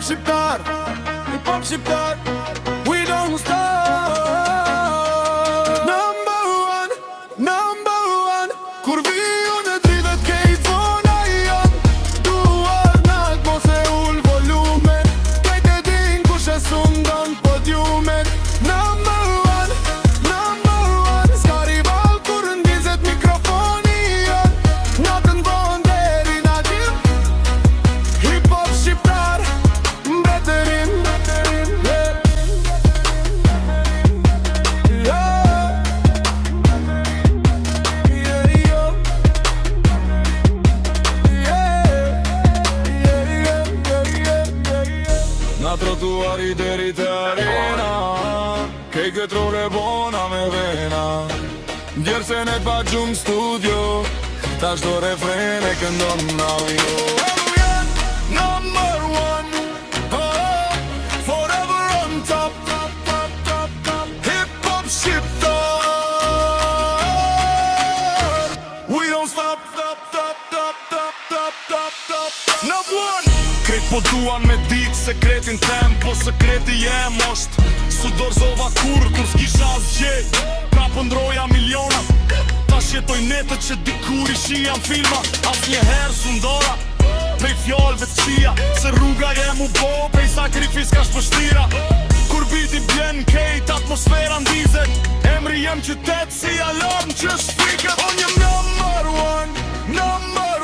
shqiptar, hip-hop shqiptar, we don't stop. Number one, kur vi unë dridhet kejt zona janë. Duar nalt mos e ull volumen, kejt e din kush e sundon podiumen. Number one, s'ka rival kur ndizet mikrofoni janë. Natën bon deri na gjim, hip-hop shqiptar, mbretërin. Na trotuari deri te arena, kej këtrore bona me vena. Djerse ne pa gjum studio, ta shdo refrene këndon na jo. Number one, forever on top, hip-hop shqiptar, we don't stop. Number one. Krejt po duan me dit sekretin tem, po sekreti jem osht su dorzova kur s'kisha asgjej. Ka pëndroja miliona, ta shjetoj netët që dikur i shijan filma. As njëherë s'undora, prej fjallëve t'qia, se rruga jem u bo, prej sakrifis ka shpështira. Kur biti bjen kejt atmosfera ndizet, emri jem qytet si alarm që shpikat. On jem number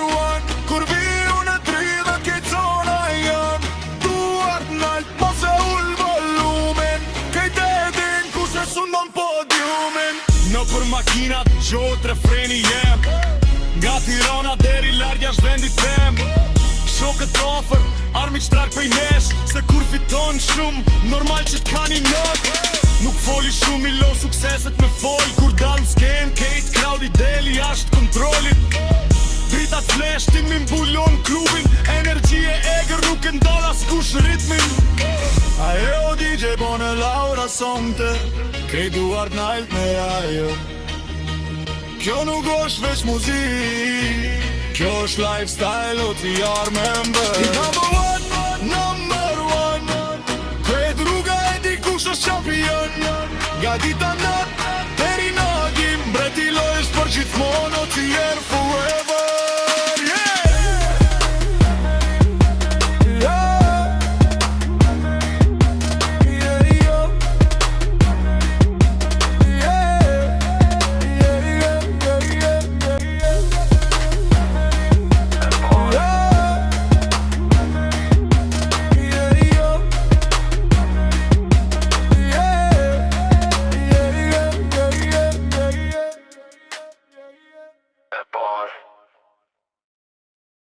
one, kur vi unë e dridhet kejt zona janë. Duart nalt mos e ull volumen, kejt e din kush e sundon podiumin. Në për makinat gjot refreni jem, nga Tirana deri largja shvendit tem. Shokët ofër, armi qtrak pej nesh, se kur fiton shumë, normal që t'ka një not. Nuk foli shumë i lo sukseset me fol, kur dal m'sken kejt crowd i deli ashtë kontrolit. Dritat flesh ti mi mbulon klubin, energjie eger nuk e ndal askush ritmin. Ajo DJ bone Laura sonte, kej duart nalt me ajo. Kjo nuk është veç muzik, kjo është lifestyle o t'i arme mbër. Number one, krejt rruga e di kush është champion. Nga dita